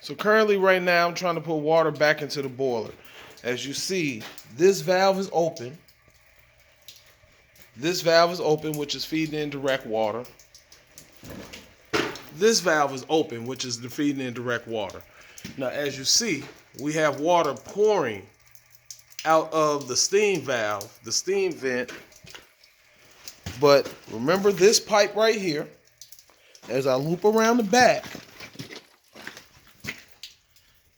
So currently right now I'm trying to put water back into the boiler. As you see, this valve is open. This valve is open, which is feeding in direct water. This valve is open, which is feeding in direct water. Now, as you see, we have water pouring out of the steam valve, the steam vent. But remember this pipe right here, as I loop around the back,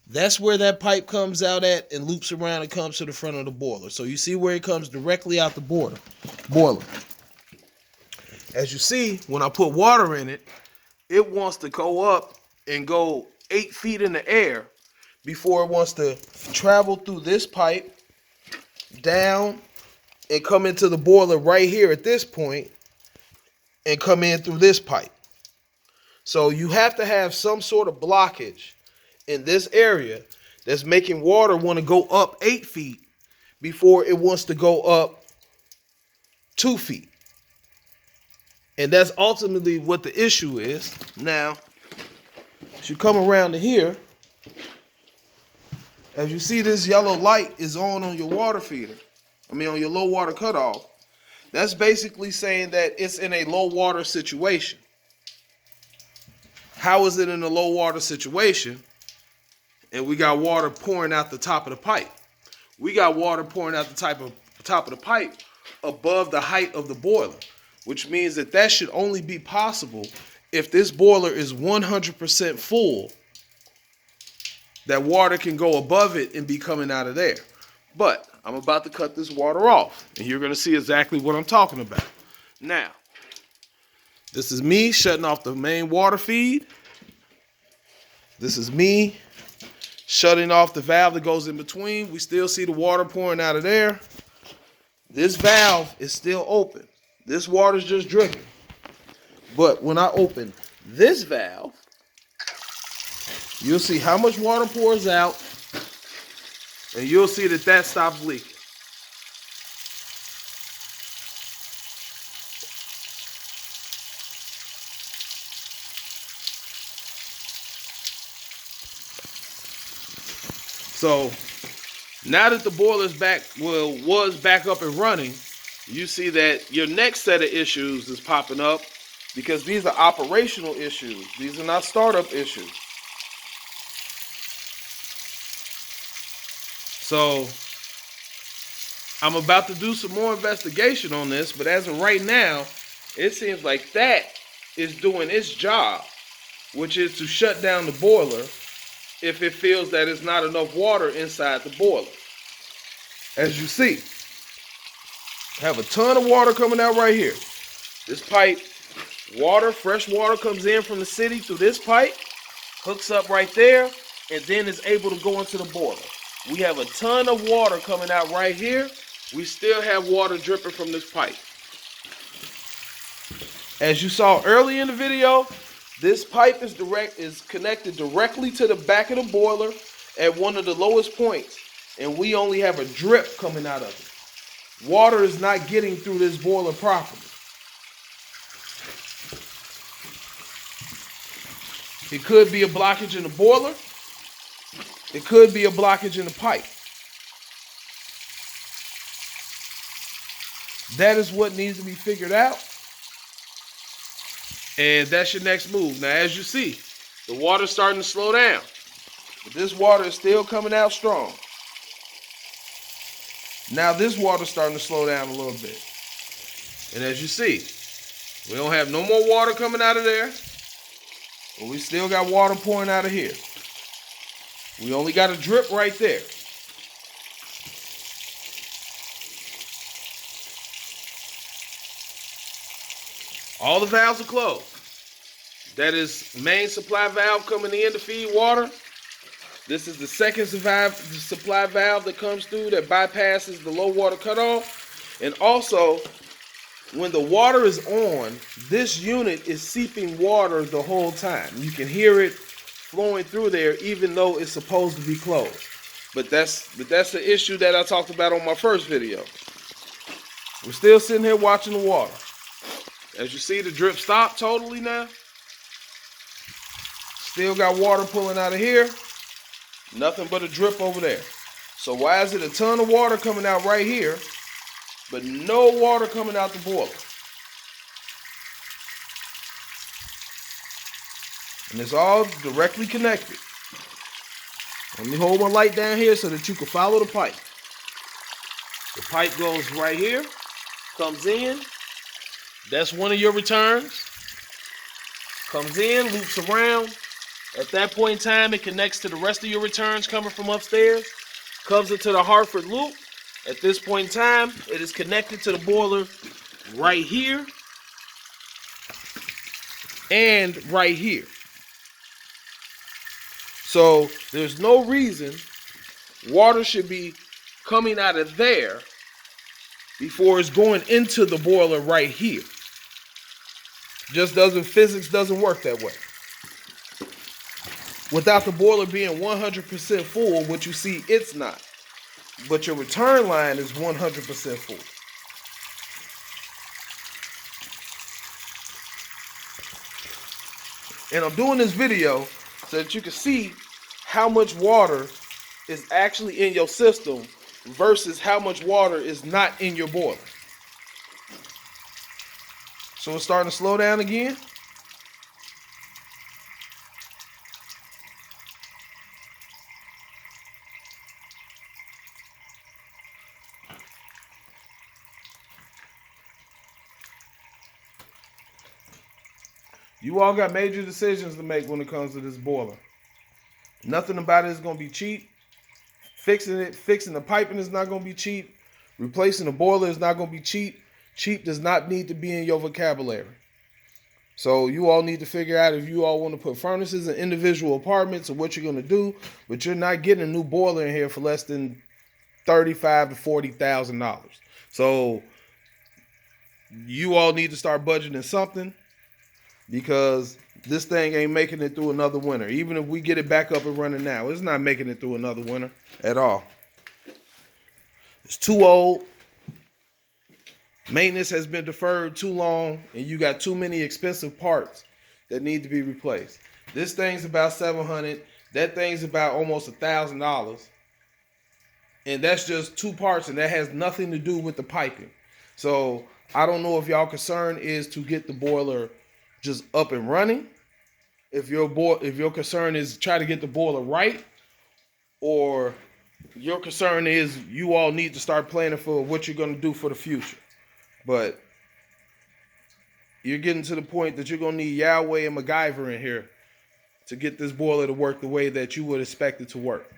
that's where that pipe comes out at and loops around and comes to the front of the boiler. So you see where it comes directly out the boiler. As you see, when I put water in it, it wants to go up and go 8 feet in the air before it wants to travel through this pipe, down, and come into the boiler right here at this point, and come in through this pipe. So you have to have some sort of blockage in this area that's making water want to go up 8 feet before it wants to go up 2 feet. And that's ultimately what the issue is. Now, as you come around to here, as you see this yellow light is on your water feeder, on your low water cutoff, that's basically saying that it's in a low water situation. How is it in a low water situation? And we got water pouring out the top of the pipe. We got water pouring out the top of the pipe above the height of the boiler, which means that that should only be possible if this boiler is 100% full, that water can go above it and be coming out of there. But I'm about to cut this water off, and you're going to see exactly what I'm talking about. Now, this is me shutting off the main water feed. This is me shutting off the valve that goes in between. We still see the water pouring out of there. This valve is still open. This water's just dripping. But when I open this valve, you'll see how much water pours out, and you'll see that that stops leaking. So now that the boiler's back, was back up and running, you see that your next set of issues is popping up because these are operational issues. These are not startup issues. So I'm about to do some more investigation on this, but as of right now, it seems like that is doing its job, which is to shut down the boiler if it feels that it's not enough water inside the boiler. As you see, I have a ton of water coming out right here. This pipe, fresh water comes in from the city through this pipe, hooks up right there, and then is able to go into the boiler. We have a ton of water coming out right here. We still have water dripping from this pipe. As you saw early in the video, this pipe is connected directly to the back of the boiler at one of the lowest points, and we only have a drip coming out of it. Water is not getting through this boiler properly. It could be a blockage in the boiler. It could be a blockage in the pipe. That is what needs to be figured out. And that's your next move. Now, as you see, the water's starting to slow down. But this water is still coming out strong. Now this water's starting to slow down a little bit. And as you see, we don't have no more water coming out of there. But we still got water pouring out of here. We only got a drip right there. All the valves are closed. That is main supply valve coming in to feed water. This is the second supply valve that comes through that bypasses the low water cutoff. And also, when the water is on, this unit is seeping water the whole time. You can hear it flowing through there even though it's supposed to be closed. But that's the issue that I talked about on my first video. We're still sitting here watching the water. As you see, the drip stopped totally now. Still got water pulling out of here. Nothing but a drip over there. So why is it a ton of water coming out right here, but no water coming out the boiler? And it's all directly connected. Let me hold my light down here so that you can follow the pipe. The pipe goes right here, comes in. That's one of your returns. Comes in, loops around. At that point in time, it connects to the rest of your returns coming from upstairs. Comes into the Hartford loop. At this point in time, it is connected to the boiler right here and right here. So there's no reason water should be coming out of there before it's going into the boiler right here. Physics doesn't work that way. Without the boiler being 100% full, what you see, it's not. But your return line is 100% full. And I'm doing this video so that you can see how much water is actually in your system versus how much water is not in your boiler. So it's starting to slow down again. You all got major decisions to make when it comes to this boiler. Nothing about it is going to be cheap. Fixing the piping is not going to be cheap. Replacing the boiler is not going to be cheap. Cheap does not need to be in your vocabulary. So you all need to figure out if you all want to put furnaces in individual apartments or what you're going to do. But you're not getting a new boiler in here for less than $35,000 to $40,000. So you all need to start budgeting something, because this thing ain't making it through another winter. Even if we get it back up and running now, it's not making it through another winter at all. It's too old. Maintenance has been deferred too long, and you got too many expensive parts that need to be replaced. This thing's about $700. That thing's about almost $1,000. And that's just two parts, and that has nothing to do with the piping. So I don't know if y'all concern is to get the boiler just up and running, if your concern is try to get the boiler right, or your concern is you all need to start planning for what you're going to do for the future. But you're getting to the point that you're going to need Yahweh and MacGyver in here to get this boiler to work the way that you would expect it to work.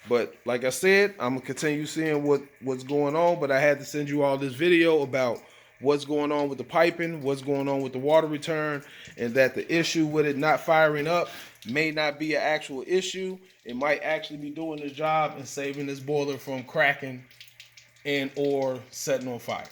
But like I said, I'm going to continue seeing what's going on, but I had to send you all this video about what's going on with the piping, what's going on with the water return, and that the issue with it not firing up may not be an actual issue. It might actually be doing the job and saving this boiler from cracking and or setting on fire.